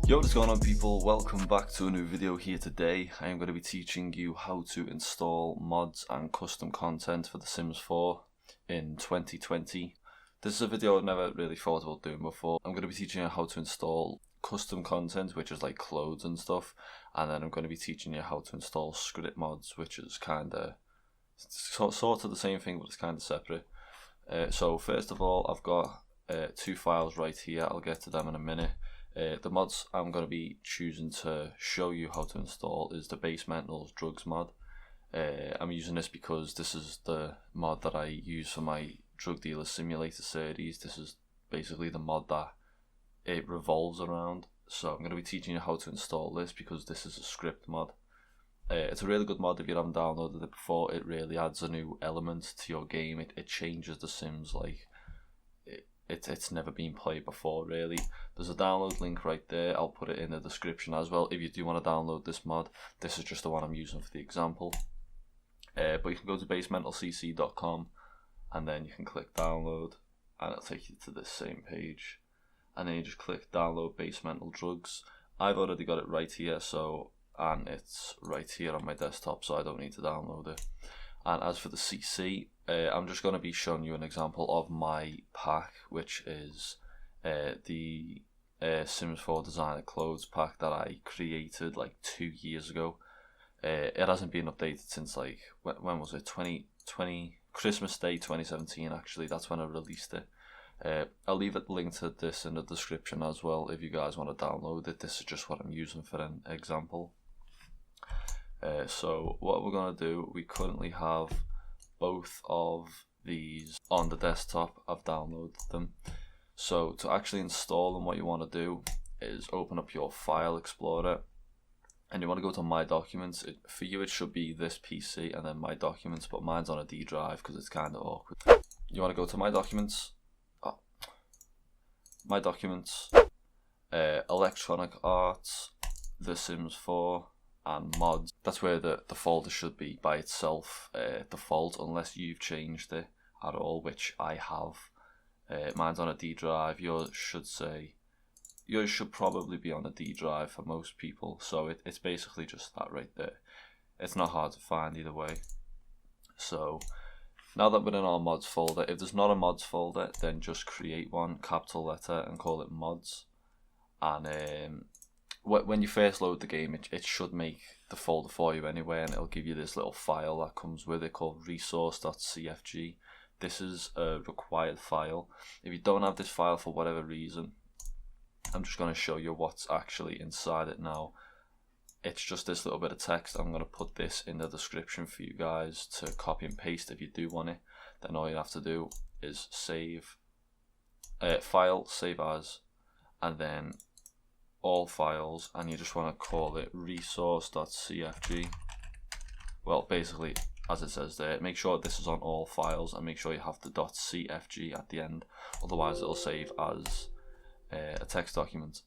Yo, what's going on, people? Welcome back to a new video here today. I am going to be teaching you how to install mods and custom content for The Sims 4 in 2020. This is a video I've never really thought about doing before. I'm going to be teaching you how to install custom content, which is like clothes and stuff, and then I'm going to be teaching you how to install script mods, which is kind of sort of the same thing, but it's kind of separate. So first of all, I've got two files right here. I'll get to them in a minute. The mods I'm going to be choosing to show you how to install is the Basemental Drugs mod. I'm using this because this is the mod that I use for my Drug Dealer Simulator series. This is basically the mod that it revolves around. So I'm going to be teaching you how to install this because this is a script mod. It's a really good mod if you haven't downloaded it before. It really adds a new element to your game. It changes The Sims like it's never been played before, really. There's a download link right there. I'll put it in the description as well if you do want to download this mod. This is just the one I'm using for the example. But you can go to basementalcc.com and then you can click download and it'll take you to this same page. And then you just click download Basemental Drugs. I've already got it right here, and it's right here on my desktop, so I don't need to download it. And as for the CC, I'm just going to be showing you an example of my pack, which is the Sims 4 Designer Clothes pack that I created like 2 years ago. It hasn't been updated since like, when was it? 2020, Christmas Day 2017 actually, that's when I released it. I'll leave a link to this in the description as well if you guys want to download it. This is just what I'm using for an example. So what we're going to do, we currently have both of these on the desktop. I've downloaded them. So to actually install them, what you want to do is open up your file explorer and you want to go to My Documents. For you it should be this PC and then My Documents, but mine's on a D drive because it's kind of awkward. You want to go to My Documents, My Documents, Electronic Arts, The Sims 4 and mods. That's where the folder should be by itself, default, unless you've changed it at all, which I have. Mine's on a D drive. Yours should probably be on a D drive for most people, so it's basically just that right there. It's not hard to find either way. So now that we're in our mods folder, if there's not a mods folder, then just create one, capital letter, and call it mods. And when you first load the game, it should make the folder for you anyway, and it'll give you this little file that comes with it called Resource.cfg. This is a required file. If you don't have this file for whatever reason, I'm just going to show you what's actually inside it now. It's just this little bit of text. I'm going to put this in the description for you guys to copy and paste if you do want it. Then all you have to do is save, file, save as, and then all files, and you just want to call it resource.cfg. Well, basically, as it says there, make sure this is on all files and make sure you have the .cfg at the end, otherwise it'll save as a text document.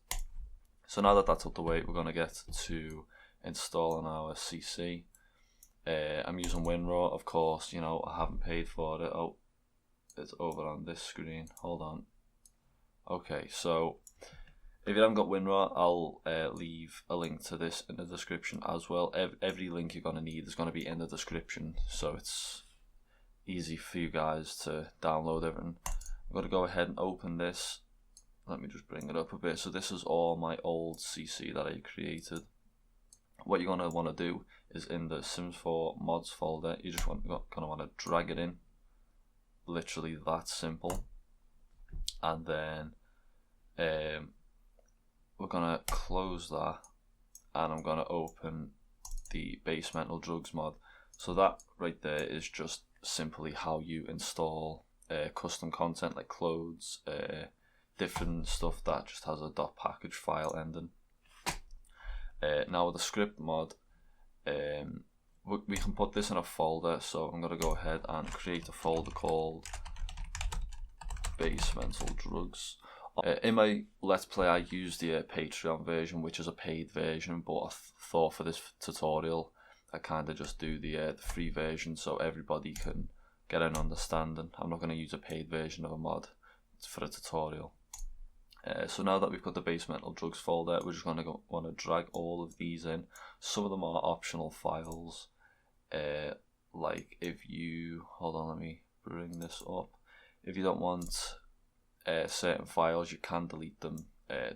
So now that that's out the way, we're going to get to installing our CC. I'm using WinRAR, of course. You know, I haven't paid for it. Oh, it's over on this screen. Hold on. Okay, so if you haven't got WinRAR, I'll leave a link to this in the description as well. Every link you're going to need is going to be in the description, so it's easy for you guys to download everything. I'm going to go ahead and open this. Let me just bring it up a bit. So this is all my old CC that I created. What you're going to want to do is in the Sims 4 mods folder, you just going to want to drag it in. Literally that simple. And then we're going to close that and I'm going to open the Basemental Drugs mod. So that right there is just simply how you install custom content like clothes, different stuff that just has a .PackedFile ending. Now with the script mod, we can put this in a folder, so I'm going to go ahead and create a folder called Basemental Drugs. In my Let's Play I used the Patreon version, which is a paid version, but I thought for this tutorial I kind of just do the free version so everybody can get an understanding. I'm not going to use a paid version of a mod for a tutorial. So now that we've got the Basemental Drugs folder, we're just going to want to drag all of these in. Some of them are optional files. Like if you, hold on, let me bring this up. If you don't want certain files, you can delete them.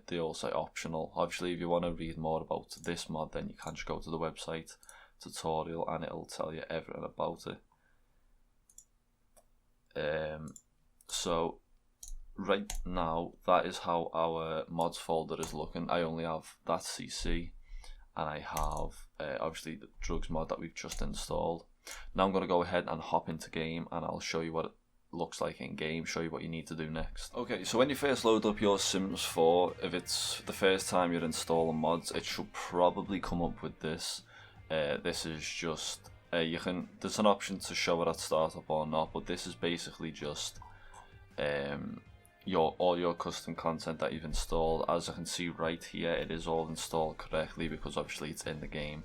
They all say optional. Obviously, if you want to read more about this mod, then you can just go to the website tutorial and it'll tell you everything about it. So right now, that is how our mods folder is looking. I only have that CC, and I have obviously the drugs mod that we've just installed. Now I'm going to go ahead and hop into game, and I'll show you what it looks like in game, show you what you need to do next. Okay, so when you first load up your Sims 4, if it's the first time you're installing mods, it should probably come up with this. This is just there's an option to show it at startup or not, but this is basically just all your custom content that you've installed. As I can see right here, it is all installed correctly because obviously it's in the game.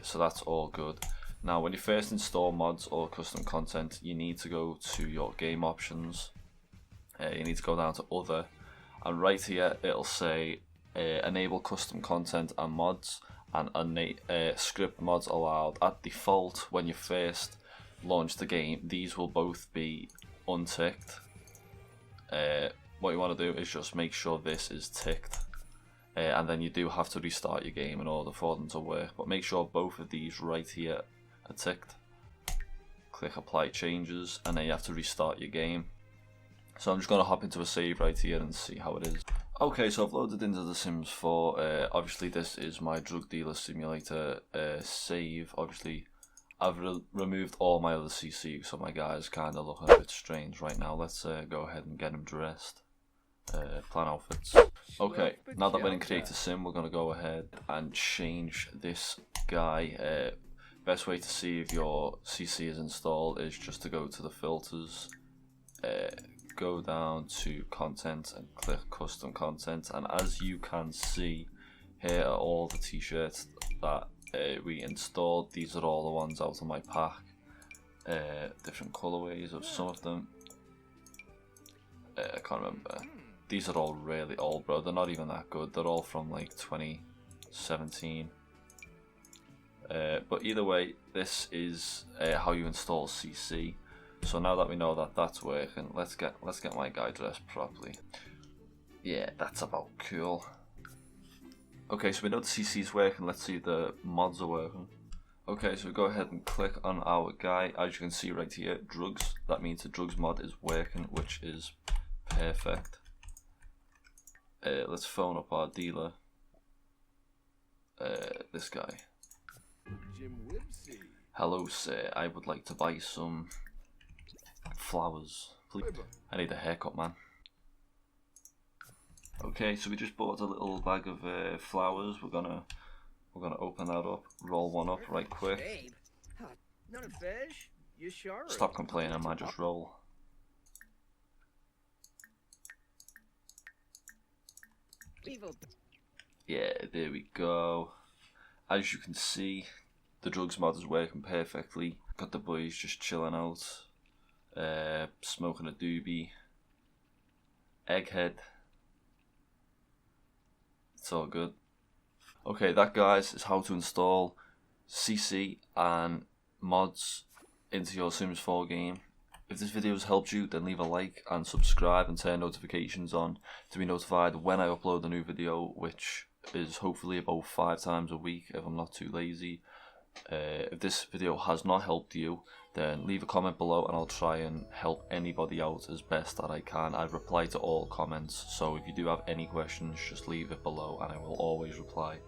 So that's all good. Now when you first install mods or custom content, you need to go to your game options. You need to go down to other, and right here it'll say enable custom content and mods, and script mods allowed. At default, when you first launch the game, these will both be unticked. What you want to do is just make sure this is ticked, and then you do have to restart your game in order for them to work, but make sure both of these right here are ticked. Click apply changes, and then you have to restart your game. So I'm just going to hop into a save right here and see how it is. Okay, so I've loaded into The Sims 4. Obviously this is my drug dealer simulator save. Obviously I've removed all my other CC, so my guy's kind of looking a bit strange right now. Let's go ahead and get him dressed. Plan outfits. Okay, now that we're in Create a Sim, we're going to go ahead and change this guy. Best way to see if your CC is installed is just to go to the filters, go down to content and click custom content, and as you can see, here are all the t-shirts that we installed. These are all the ones out of my pack. Different colorways of some of them. I can't remember. These are all really old, bro. They're not even that good. They're all from like 2017. But either way, this is how you install CC. So now that we know that that's working, let's get my guy dressed properly. Yeah, that's about cool. Okay, so we know the CC is working. Let's see if the mods are working. Okay, so we go ahead and click on our guy. As you can see right here, drugs. That means the drugs mod is working, which is perfect. Let's phone up our dealer. This guy. Hello, sir. I would like to buy some flowers, please. I need a haircut, man. Okay, so we just bought a little bag of flowers. We're gonna open that up, roll one up right quick. Stop complaining, man. Just roll. Yeah, there we go. As you can see, the drugs mod is working perfectly. Got the boys just chilling out, smoking a doobie, egghead. It's all good. Okay, that, guys, is how to install CC and mods into your Sims 4 game. If this video has helped you, then leave a like and subscribe and turn notifications on to be notified when I upload a new video, which is hopefully about 5 times a week if I'm not too lazy. If this video has not helped you, then leave a comment below and I'll try and help anybody out as best that I can. I reply to all comments, so if you do have any questions, just leave it below and I will always reply.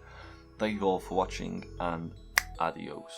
Thank you all for watching, and adios.